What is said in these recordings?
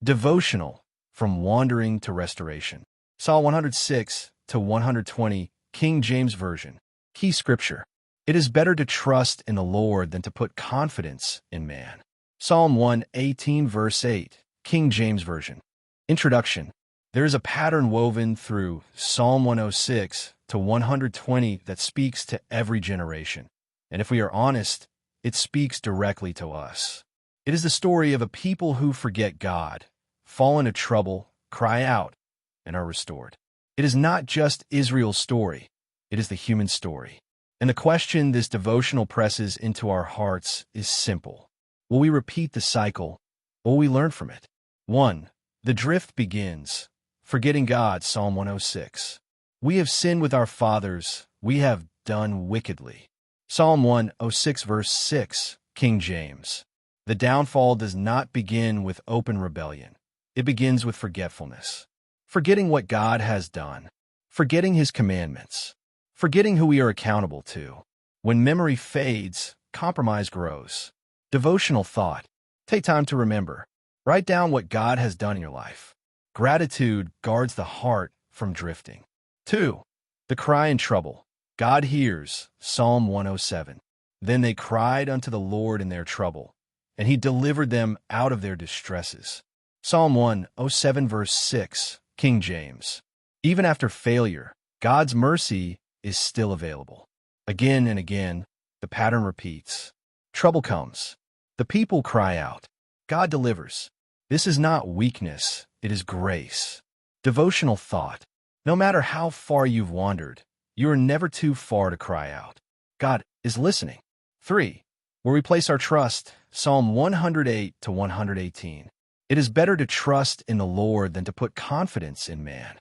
Devotional, from wandering to restoration. Psalm 106 to 120, King James Version. Key Scripture. It is better to trust in the Lord than to put confidence in man. Psalm 118 verse 8, King James Version. Introduction. There is a pattern woven through Psalm 106 to 120 that speaks to every generation. And if we are honest, it speaks directly to us. It is the story of a people who forget God, fall into trouble, cry out, and are restored. It is not just Israel's story, it is the human story. And the question this devotional presses into our hearts is simple. Will we repeat the cycle? Will we learn from it? 1. The drift begins. Forgetting God, Psalm 106. We have sinned with our fathers, we have done wickedly. Psalm 106 verse 6, King James. The downfall does not begin with open rebellion. It begins with forgetfulness. Forgetting what God has done. Forgetting His commandments. Forgetting who we are accountable to. When memory fades, compromise grows. Devotional thought. Take time to remember. Write down what God has done in your life. Gratitude guards the heart from drifting. 2. The cry in trouble. God hears, Psalm 107. Then they cried unto the Lord in their trouble, and He delivered them out of their distresses. Psalm 107 verse 6, King James. Even after failure, God's mercy is still available. Again and again, the pattern repeats. Trouble comes. The people cry out. God delivers. This is not weakness, it is grace. Devotional thought. No matter how far you've wandered, you are never too far to cry out. God is listening. 3. Where we place our trust, Psalm 108 to 118. It is better to trust in the Lord than to put confidence in man.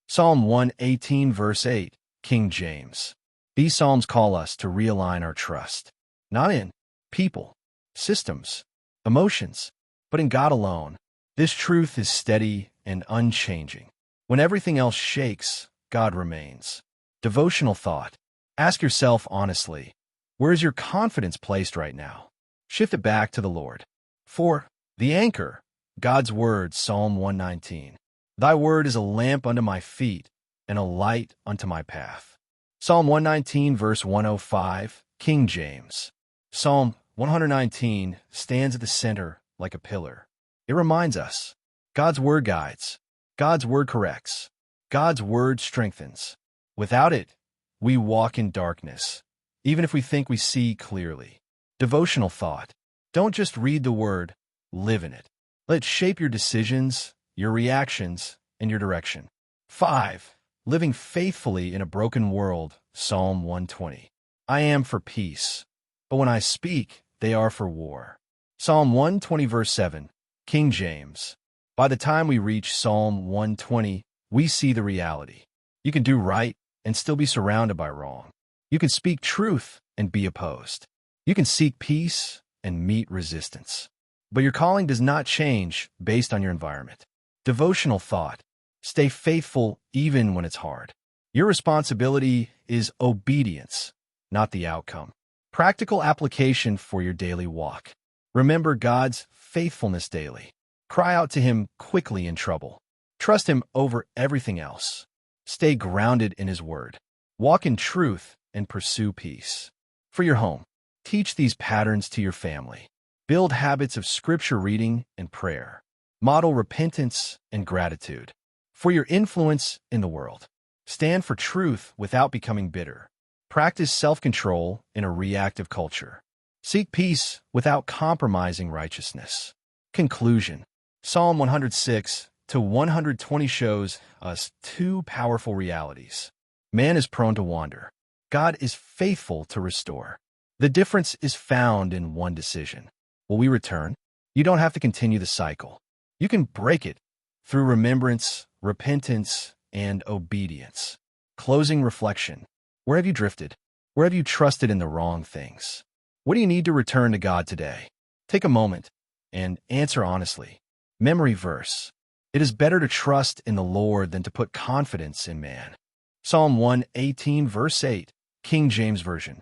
Psalm 118 verse 8, King James. These psalms call us to realign our trust, not in people, systems, emotions, but in God alone. This truth is steady and unchanging. When everything else shakes, God remains. Devotional thought. Ask yourself honestly, where is your confidence placed right now? Shift it back to the Lord. 4. The anchor. God's word, Psalm 119. Thy word is a lamp unto my feet and a light unto my path. Psalm 119 verse 105, King James. Psalm 119 stands at the center like a pillar. It reminds us, God's word guides, God's word corrects, God's word strengthens. Without it, we walk in darkness, even if we think we see clearly. Devotional thought. Don't just read the word, live in it. Let it shape your decisions, your reactions, and your direction. 5. Living faithfully in a broken world, Psalm 120. I am for peace, but when I speak, they are for war. Psalm 120 verse 7, King James. By the time we reach Psalm 120, we see the reality. You can do right and still be surrounded by wrong. You can speak truth and be opposed. You can seek peace and meet resistance. But your calling does not change based on your environment. Devotional thought. Stay faithful even when it's hard. Your responsibility is obedience, not the outcome. Practical application for your daily walk. Remember God's faithfulness daily. Cry out to Him quickly in trouble. Trust Him over everything else. Stay grounded in His word. Walk in truth and pursue peace. For your home, teach these patterns to your family. Build habits of scripture reading and prayer. Model repentance and gratitude. For your influence in the world, stand for truth without becoming bitter. Practice self-control in a reactive culture. Seek peace without compromising righteousness. Conclusion. Psalm 106 to 120 shows us two powerful realities. Man is prone to wander. God is faithful to restore. The difference is found in one decision. Will we return? You don't have to continue the cycle. You can break it through remembrance, repentance, and obedience. Closing reflection. Where have you drifted? Where have you trusted in the wrong things? What do you need to return to God today? Take a moment and answer honestly. Memory verse. It is better to trust in the Lord than to put confidence in man. Psalm 118 verse 8, King James Version.